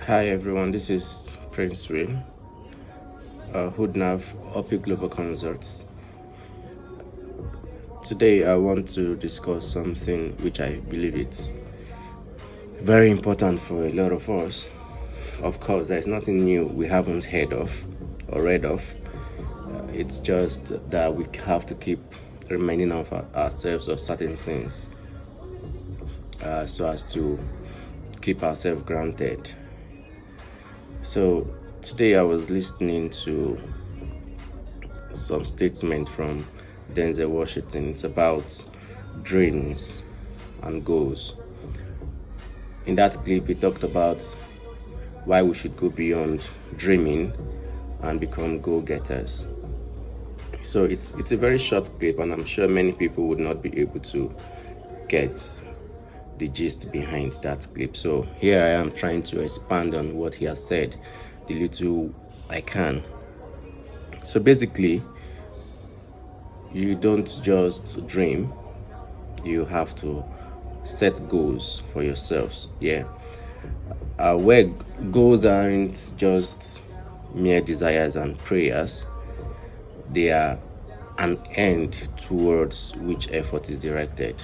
Hi everyone, this is Prince Wayne, Hoodnav, OP Global Consults. Today I want to discuss something which I believe it's very important for a lot of us. Of course, there's nothing new we haven't heard of or read of. It's just that we have to keep reminding ourselves of certain things so as to keep ourselves grounded. So today I was listening to some statement from Denzel Washington. It's about dreams and goals. In that clip, he talked about why we should go beyond dreaming and become goal-getters. So it's a very short clip, and I'm sure many people would not be able to get the gist behind that clip. So here I am trying to expand on what he has said, the little I can. So basically, you don't just dream, you have to set goals for yourselves. Where goals aren't just mere desires and prayers, they are an end towards which effort is directed.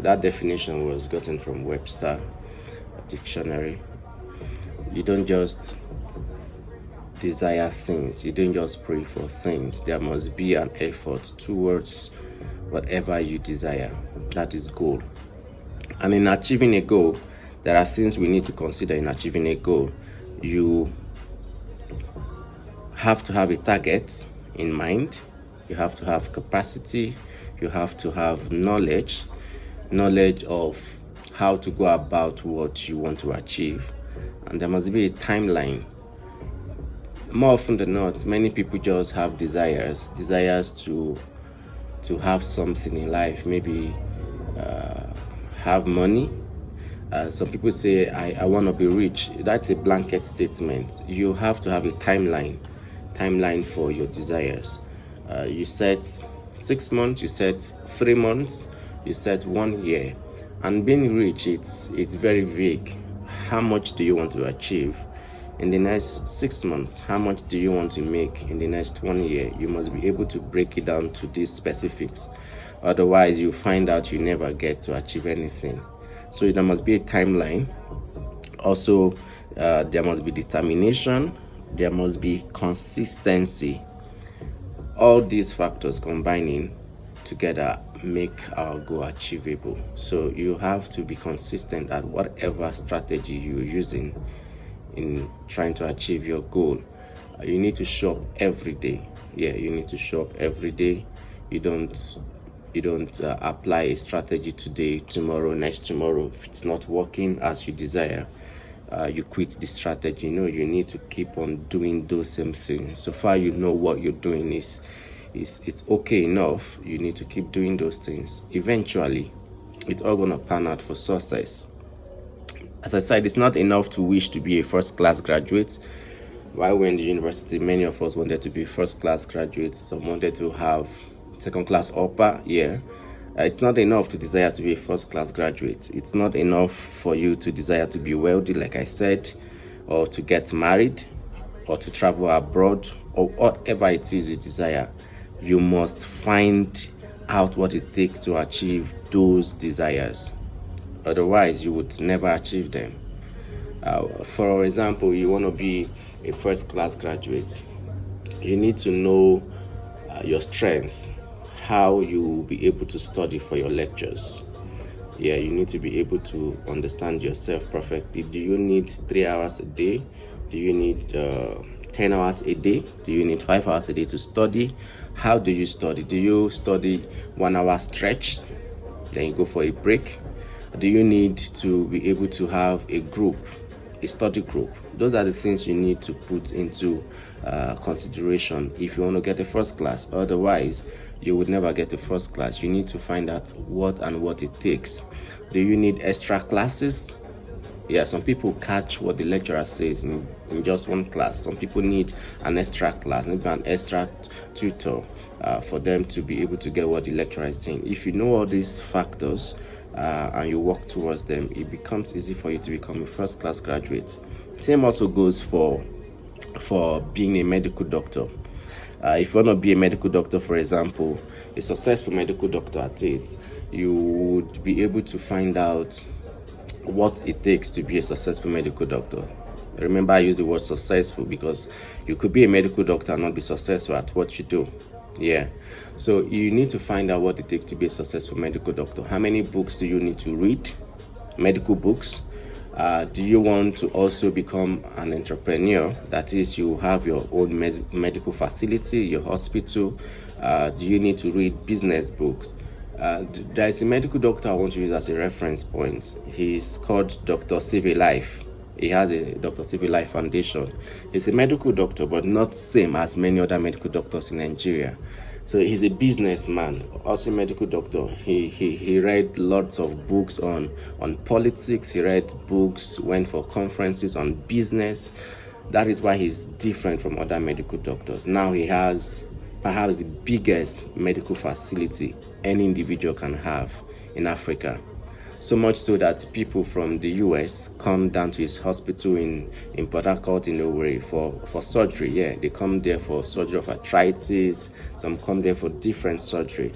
That definition was gotten from Webster Dictionary. You don't just desire things, you don't just pray for things. There must be an effort towards whatever you desire. That is goal. And in achieving a goal, there are things we need to consider in achieving a goal. You have to have a target in mind, you have to have capacity, you have to have knowledge of how to go about what you want to achieve, and there must be a timeline. More often than not, many people just have desires to have something in life, maybe have money. Some people say, I want to be rich. That's a blanket statement. You have to have a timeline for your desires. You set 6 months, you set 3 months, you set 1 year. And being rich, it's very vague. How much do you want to achieve in the next 6 months? How much do you want to make in the next 1 year? You must be able to break it down to these specifics. Otherwise, you find out you never get to achieve anything. So there must be a timeline. Also, there must be determination. There must be consistency. All these factors combining together make our goal achievable. So you have to be consistent at whatever strategy you're using in trying to achieve your goal. You need to show up every day. You need to show up every day. You don't apply a strategy today, tomorrow, next tomorrow. If it's not working as you desire, you quit the strategy. You need to keep on doing those same things. So far you know what you're doing is it's okay enough. You need to keep doing those things. Eventually it's all gonna pan out for success. As I said, it's not enough to wish to be a first-class graduate. While we're in the university, many of us wanted to be first-class graduates. Some wanted to have second-class upper. It's not enough to desire to be a first-class graduate. It's not enough for you to desire to be wealthy, like I said, or to get married, or to travel abroad, or whatever it is you desire. You must find out what it takes to achieve those desires. Otherwise, you would never achieve them. For example, you want to be a first-class graduate. You need to know your strength, how you will be able to study for your lectures. You need to be able to understand yourself perfectly. Do you need 3 hours a day? Do you need 10 hours a day? Do you need 5 hours a day to study? How do you study? Do you study 1 hour stretch, then you go for a break? Do you need to be able to have a group, a study group? Those are the things you need to put into consideration if you want to get a first class. Otherwise, you would never get a first class. You need to find out what it takes. Do you need extra classes? Some people catch what the lecturer says in just one class. Some people need an extra class, maybe an extra tutor for them to be able to get what the lecturer is saying. If you know all these factors and you work towards them, it becomes easy for you to become a first-class graduate. Same also goes for being a medical doctor. If you want to be a medical doctor, for example, a successful medical doctor at it, you would be able to find out what it takes to be a successful medical doctor. Remember, I use the word successful because you could be a medical doctor and not be successful at what you do. Yeah. So you need to find out what it takes to be a successful medical doctor. How many books do you need to read? Medical books. Do you want to also become an entrepreneur? That is, you have your own medical facility, your hospital. Do you need to read business books? There is a medical doctor I want to use as a reference point. He's called Dr. Civil Life. He has a Dr. Civil Life Foundation. He's a medical doctor, but not same as many other medical doctors in Nigeria. So he's a businessman, also a medical doctor. He read lots of books on politics. He read books, went for conferences on business. That is why he's different from other medical doctors. Now he has perhaps the biggest medical facility any individual can have in Africa. So much so that people from the US come down to his hospital in Port Harcourt in Owerri for surgery. Yeah, they come there for surgery of arthritis. Some come there for different surgery.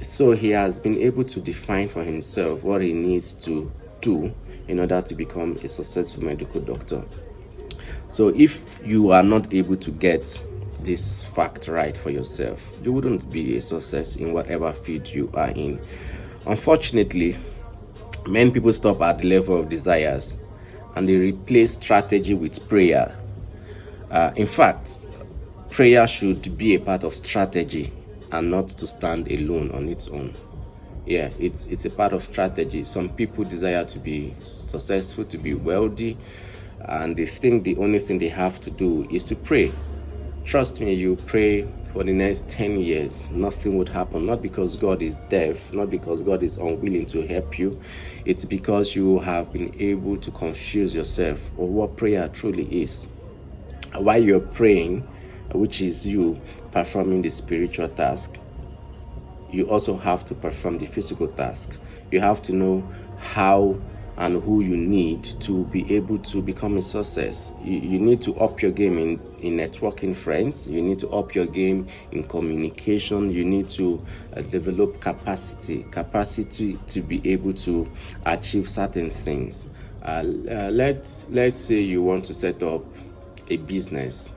So he has been able to define for himself what he needs to do in order to become a successful medical doctor. So if you are not able to get this fact right for yourself, you wouldn't be a success in whatever field you are in. Unfortunately, many people stop at the level of desires and they replace strategy with prayer. In fact, prayer should be a part of strategy and not to stand alone on its own. Yeah, it's a part of strategy. Some people desire to be successful, to be wealthy, and they think the only thing they have to do is to pray. Trust me, you pray for the next 10 years, nothing would happen. Not because God is deaf, not because God is unwilling to help you. It's because you have been able to confuse yourself of what prayer truly is. While you're praying, which is you performing the spiritual task, you also have to perform the physical task. You have to know how and who you need to be able to become a success. You need to up your game in networking friends. You need to up your game in communication. You need to develop capacity to be able to achieve certain things. Let's say you want to set up a business.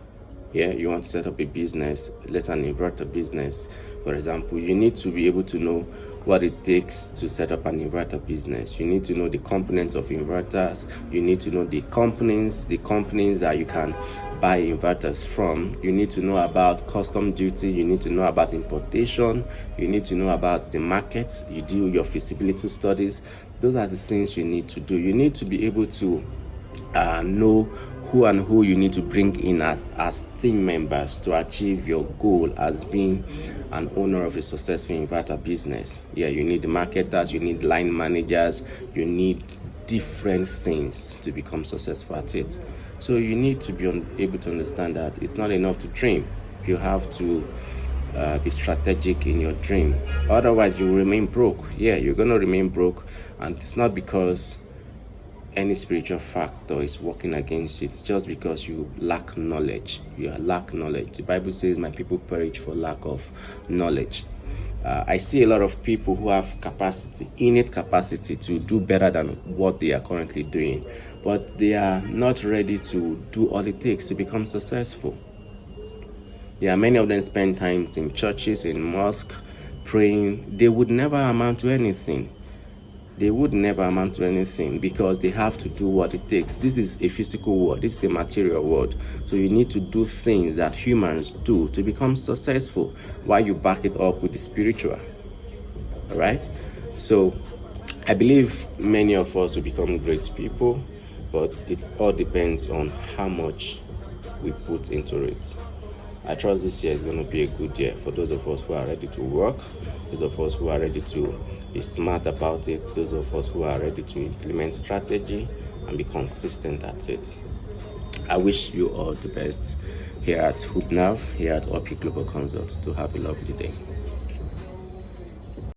Yeah, you want to set up a business, let's say an inverter business, for example. You need to be able to know what it takes to set up an inverter business. You need to know the components of inverters. You need to know the companies that you can buy inverters from. You need to know about custom duty. You need to know about importation. You need to know about the market. You do your feasibility studies. Those are the things you need to do. You need to be able to know who you need to bring in as team members to achieve your goal as being an owner of a successful inverter business. Yeah, you need marketers, you need line managers, you need different things to become successful at it. So you need to be able to understand that it's not enough to dream. You have to be strategic in your dream. Otherwise, you will remain broke. Yeah, you're going to remain broke, and it's not because any spiritual factor is working against you. It's just because you lack knowledge. You lack knowledge. The Bible says, my people perish for lack of knowledge. I see a lot of people who have innate capacity to do better than what they are currently doing, but they are not ready to do all it takes to become successful. Yeah, many of them spend time in churches, in mosques, praying. They would never amount to anything. They would never amount to anything because they have to do what it takes. This is a physical world. This is a material world. So you need to do things that humans do to become successful while you back it up with the spiritual. All right? So I believe many of us will become great people, but it all depends on how much we put into it. I trust this year is going to be a good year for those of us who are ready to work, those of us who are ready to be smart about it, those of us who are ready to implement strategy and be consistent at it. I wish you all the best here at HoopNav, here at OP Global Consult. To have a lovely day.